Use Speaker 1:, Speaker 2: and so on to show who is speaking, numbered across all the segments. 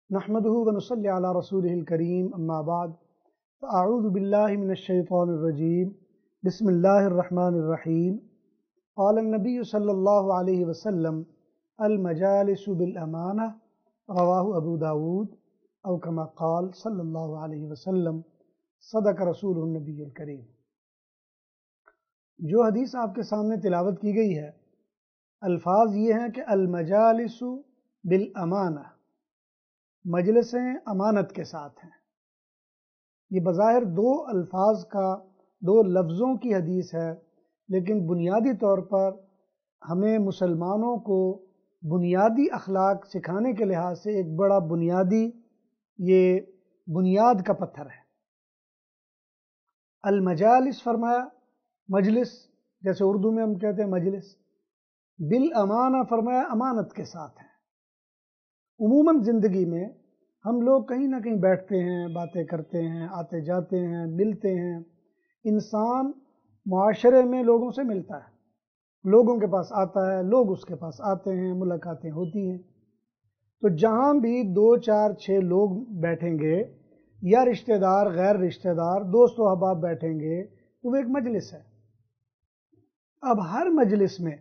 Speaker 1: نحمده ونصلي على رسوله الكريم اما بعد فاعوذ بالله من الشيطان الرجيم بسم الله الرحمن الرحيم قال النبي صلى الله عليه وسلم المجالس بالامانه رواه ابو داود او كما قال صلی اللہ علیہ وسلم صدق رسول النبی الکریم۔ جو حدیث آپ کے سامنے تلاوت کی گئی ہے، الفاظ یہ ہیں کہ المجالس بالامانہ، مجلسیں امانت کے ساتھ ہیں۔ یہ بظاہر دو الفاظ کا، دو لفظوں کی حدیث ہے، لیکن بنیادی طور پر ہمیں مسلمانوں کو بنیادی اخلاق سکھانے کے لحاظ سے ایک بڑا بنیادی یہ بنیاد کا پتھر ہے۔ المجالس فرمایا، مجلس جیسے اردو میں ہم کہتے ہیں مجلس، بالامانہ فرمایا امانت کے ساتھ ہیں۔ عموماً زندگی میں ہم لوگ کہیں نہ کہیں بیٹھتے ہیں، باتیں کرتے ہیں، آتے جاتے ہیں، ملتے ہیں۔ انسان معاشرے میں لوگوں سے ملتا ہے، لوگوں کے پاس آتا ہے، لوگ اس کے پاس آتے ہیں، ملاقاتیں ہوتی ہیں۔ تو جہاں بھی 2 4 6 لوگ بیٹھیں گے، یا رشتہ دار غیر رشتہ دار دوست و احباب بیٹھیں گے، تو وہ ایک مجلس ہے۔ اب ہر مجلس میں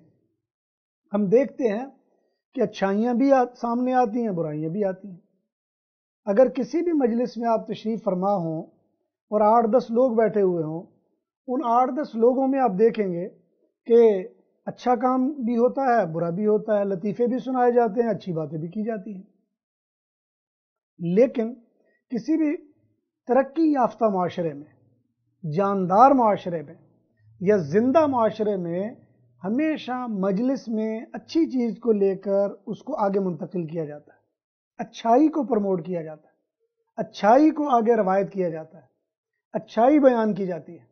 Speaker 1: ہم دیکھتے ہیں کہ اچھائیاں بھی سامنے آتی ہیں، برائیاں بھی آتی ہیں۔ اگر کسی بھی مجلس میں آپ تشریف فرما ہوں اور 8 10 لوگ بیٹھے ہوئے ہوں، ان 8 10 لوگوں میں آپ دیکھیں گے کہ اچھا کام بھی ہوتا ہے، برا بھی ہوتا ہے، لطیفے بھی سنائے جاتے ہیں، اچھی باتیں بھی کی جاتی ہیں۔ لیکن کسی بھی ترقی یافتہ معاشرے میں، جاندار معاشرے میں یا زندہ معاشرے میں، ہمیشہ مجلس میں اچھی چیز کو لے کر اس کو آگے منتقل کیا جاتا ہے، اچھائی کو پروموٹ کیا جاتا ہے، اچھائی کو آگے روایت کیا جاتا ہے، اچھائی بیان کی جاتی ہے۔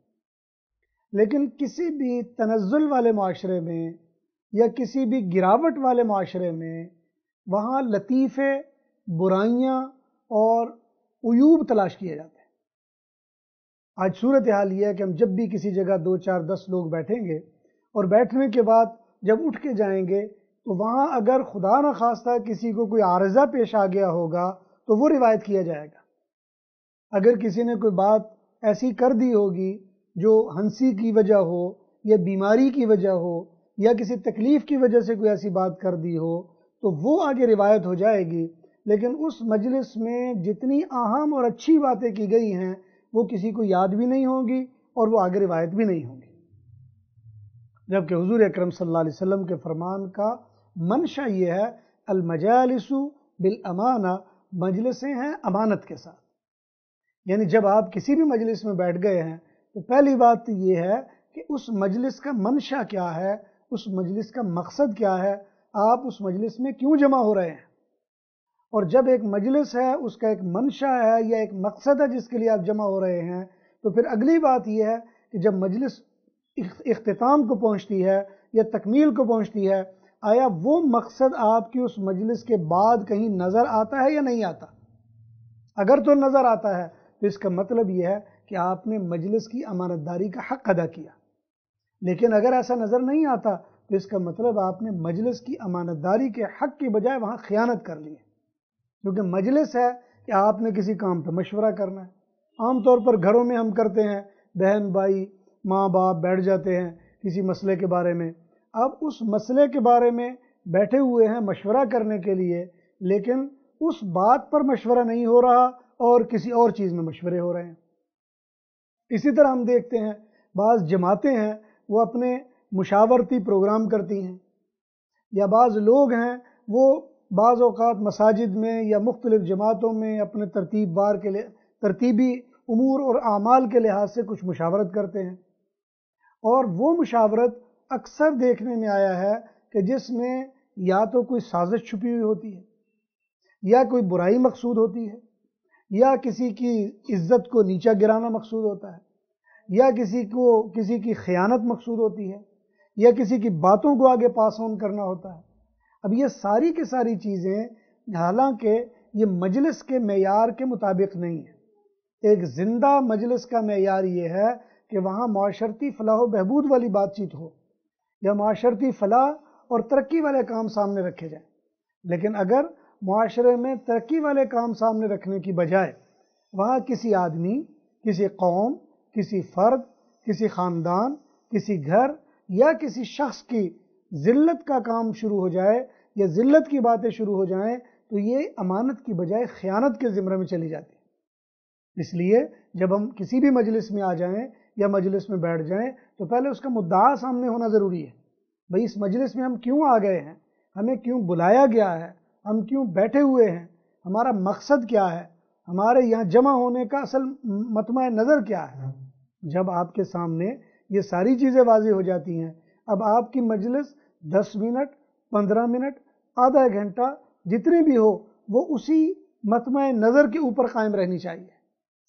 Speaker 1: لیکن کسی بھی تنزل والے معاشرے میں یا کسی بھی گراوٹ والے معاشرے میں، وہاں لطیفے، برائیاں اور عیوب تلاش کیے جاتے ہیں۔ آج صورتحال یہ ہے کہ ہم جب بھی کسی جگہ 2 4 10 لوگ بیٹھیں گے اور بیٹھنے کے بعد جب اٹھ کے جائیں گے، تو وہاں اگر خدا نہ خواستہ کسی کو کوئی عارضہ پیش آ گیا ہوگا تو وہ روایت کیا جائے گا۔ اگر کسی نے کوئی بات ایسی کر دی ہوگی جو ہنسی کی وجہ ہو یا بیماری کی وجہ ہو یا کسی تکلیف کی وجہ سے کوئی ایسی بات کر دی ہو، تو وہ آگے روایت ہو جائے گی۔ لیکن اس مجلس میں جتنی اہم اور اچھی باتیں کی گئی ہیں، وہ کسی کو یاد بھی نہیں ہوں گی اور وہ آگے روایت بھی نہیں ہوں گی۔ جبکہ حضور اکرم صلی اللہ علیہ وسلم کے فرمان کا منشا یہ ہے، المجالس بالامانہ، مجلسیں ہیں امانت کے ساتھ۔ یعنی جب آپ کسی بھی مجلس میں بیٹھ گئے ہیں تو پہلی بات یہ ہے کہ اس مجلس کا منشا کیا ہے، اس مجلس کا مقصد کیا ہے، آپ اس مجلس میں کیوں جمع ہو رہے ہیں۔ اور جب ایک مجلس ہے، اس کا ایک منشا ہے یا ایک مقصد ہے جس کے لیے آپ جمع ہو رہے ہیں، تو پھر اگلی بات یہ ہے کہ جب مجلس اختتام کو پہنچتی ہے یا تکمیل کو پہنچتی ہے، آیا وہ مقصد آپ کی اس مجلس کے بعد کہیں نظر آتا ہے یا نہیں آتا؟ اگر تو نظر آتا ہے تو اس کا مطلب یہ ہے کہ آپ نے مجلس کی امانت داری کا حق ادا کیا۔ لیکن اگر ایسا نظر نہیں آتا تو اس کا مطلب آپ نے مجلس کی امانت داری کے حق کی بجائے وہاں خیانت کر لی ہے۔ کیونکہ مجلس ہے کہ آپ نے کسی کام پہ مشورہ کرنا ہے۔ عام طور پر گھروں میں ہم کرتے ہیں، بہن بھائی ماں باپ بیٹھ جاتے ہیں کسی مسئلے کے بارے میں۔ اب اس مسئلے کے بارے میں بیٹھے ہوئے ہیں مشورہ کرنے کے لیے، لیکن اس بات پر مشورہ نہیں ہو رہا اور کسی اور چیز میں مشورے ہو رہے ہیں۔ اسی طرح ہم دیکھتے ہیں بعض جماعتیں ہیں، وہ اپنے مشاورتی پروگرام کرتی ہیں، یا بعض لوگ ہیں وہ بعض اوقات مساجد میں یا مختلف جماعتوں میں اپنے ترتیبی امور اور اعمال کے لحاظ سے کچھ مشاورت کرتے ہیں، اور وہ مشاورت اکثر دیکھنے میں آیا ہے کہ جس میں یا تو کوئی سازش چھپی ہوئی ہوتی ہے، یا کوئی برائی مقصود ہوتی ہے، یا کسی کی عزت کو نیچا گرانا مقصود ہوتا ہے، یا کسی کی خیانت مقصود ہوتی ہے، یا کسی کی باتوں کو آگے پاس آن کرنا ہوتا ہے۔ اب یہ ساری کی ساری چیزیں حالانکہ یہ مجلس کے معیار کے مطابق نہیں ہیں۔ ایک زندہ مجلس کا معیار یہ ہے کہ وہاں معاشرتی فلاح و بہبود والی بات چیت ہو، یا معاشرتی فلاح اور ترقی والے کام سامنے رکھے جائیں۔ لیکن اگر معاشرے میں ترقی والے کام سامنے رکھنے کی بجائے وہاں کسی آدمی، کسی قوم، کسی فرد، کسی خاندان، کسی گھر یا کسی شخص کی ذلت کا کام شروع ہو جائے یا ذلت کی باتیں شروع ہو جائیں تو یہ امانت کی بجائے خیانت کے زمرے میں چلی جاتی ہے۔ اس لیے جب ہم کسی بھی مجلس میں آ جائیں یا مجلس میں بیٹھ جائیں تو پہلے اس کا مدعا سامنے ہونا ضروری ہے۔ بھئی اس مجلس میں ہم کیوں آ گئے ہیں، ہمیں کیوں بلایا گیا ہے، ہم کیوں بیٹھے ہوئے ہیں، ہمارا مقصد کیا ہے، ہمارے یہاں جمع ہونے کا اصل مطمع نظر کیا ہے۔ جب آپ کے سامنے یہ ساری چیزیں واضح ہو جاتی ہیں، اب آپ کی مجلس 10 منٹ، 15 منٹ، آدھا گھنٹہ جتنی بھی ہو وہ اسی مطمع نظر کے اوپر قائم رہنی چاہیے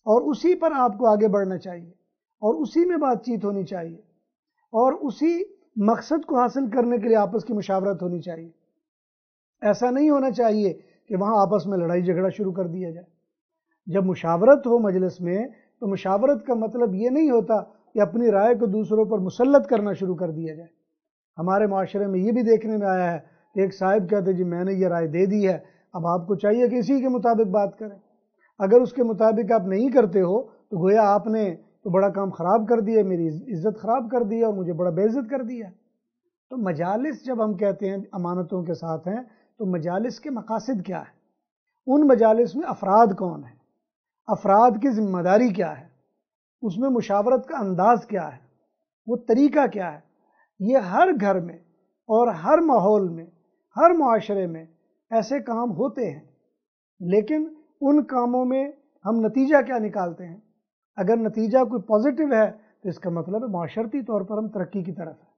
Speaker 1: اور اسی پر آپ کو آگے بڑھنا چاہیے اور اسی میں بات چیت ہونی چاہیے اور اسی مقصد کو حاصل کرنے کے لیے آپس کی مشاورت ہونی چاہیے۔ ایسا نہیں ہونا چاہیے کہ وہاں آپس میں لڑائی جھگڑا شروع کر دیا جائے۔ جب مشاورت ہو مجلس میں تو مشاورت کا مطلب یہ نہیں ہوتا کہ اپنی رائے کو دوسروں پر مسلط کرنا شروع کر دیا جائے۔ ہمارے معاشرے میں یہ بھی دیکھنے میں آیا ہے کہ ایک صاحب کہتے جی میں نے یہ رائے دے دی ہے، اب آپ کو چاہیے کہ اسی کے مطابق بات کریں۔ اگر اس کے مطابق آپ نہیں کرتے ہو تو گویا آپ نے تو بڑا کام خراب کر دیا، میری عزت خراب کر دی اور مجھے بڑا بے عزت کر دیا۔ تو مجالس جب ہم کہتے ہیں امانتوں کے ساتھ ہیں تو مجالس کے مقاصد کیا ہے؟ ان مجالس میں افراد کون ہیں، افراد کی ذمہ داری کیا ہے، اس میں مشاورت کا انداز کیا ہے، وہ طریقہ کیا ہے۔ یہ ہر گھر میں اور ہر ماحول میں، ہر معاشرے میں ایسے کام ہوتے ہیں، لیکن ان کاموں میں ہم نتیجہ کیا نکالتے ہیں؟ اگر نتیجہ کوئی پازیٹیو ہے تو اس کا مطلب ہے معاشرتی طور پر ہم ترقی کی طرف ہیں۔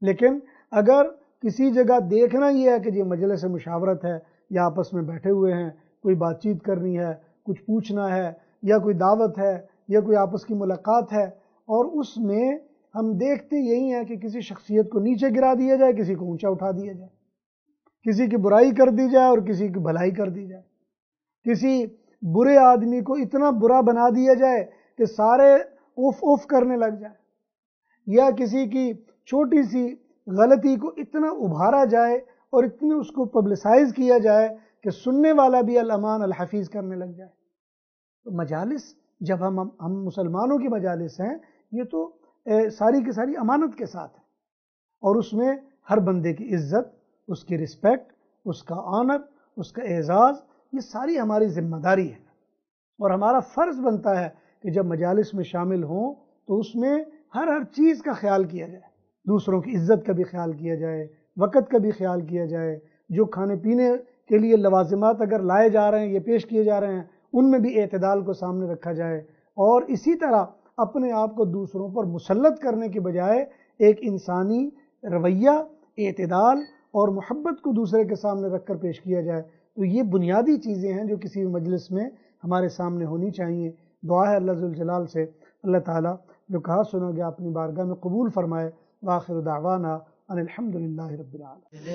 Speaker 1: لیکن اگر کسی جگہ دیکھنا یہ ہے کہ یہ مجلس مشاورت ہے یا آپس میں بیٹھے ہوئے ہیں، کوئی بات چیت کرنی ہے، کچھ پوچھنا ہے یا کوئی دعوت ہے یا کوئی آپس کی ملاقات ہے اور اس میں ہم دیکھتے یہی ہیں کہ کسی شخصیت کو نیچے گرا دیا جائے، کسی کو اونچا اٹھا دیا جائے، کسی کی برائی کر دی جائے اور کسی کی بھلائی کر دی جائے، کسی برے آدمی کو اتنا برا بنا دیا جائے کہ سارے اوف اوف کرنے لگ جائیں، یا کسی کی چھوٹی سی غلطی کو اتنا ابھارا جائے اور اتنے اس کو پبلسائز کیا جائے کہ سننے والا بھی الامان الحفیظ کرنے لگ جائے۔ تو مجالس جب ہم مسلمانوں کی مجالس ہیں یہ تو ساری کی ساری امانت کے ساتھ ہے اور اس میں ہر بندے کی عزت، اس کی رسپیکٹ، اس کا آنر، اس کا اعزاز، یہ ساری ہماری ذمہ داری ہے اور ہمارا فرض بنتا ہے کہ جب مجالس میں شامل ہوں تو اس میں ہر چیز کا خیال کیا جائے، دوسروں کی عزت کا بھی خیال کیا جائے، وقت کا بھی خیال کیا جائے، جو کھانے پینے کے لیے لوازمات اگر لائے جا رہے ہیں یہ پیش کیے جا رہے ہیں ان میں بھی اعتدال کو سامنے رکھا جائے اور اسی طرح اپنے آپ کو دوسروں پر مسلط کرنے کے بجائے ایک انسانی رویہ، اعتدال اور محبت کو دوسرے کے سامنے رکھ کر پیش کیا جائے۔ تو یہ بنیادی چیزیں ہیں جو کسی بھی مجلس میں ہمارے سامنے ہونی چاہیے۔ دعا ہے اللہ ذوالجلال سے اللہ تعالیٰ جو کہا سنا گیا اپنی بارگاہ میں قبول فرمائے۔ وآخر دعوانا ان الحمدللہ رب العالمین۔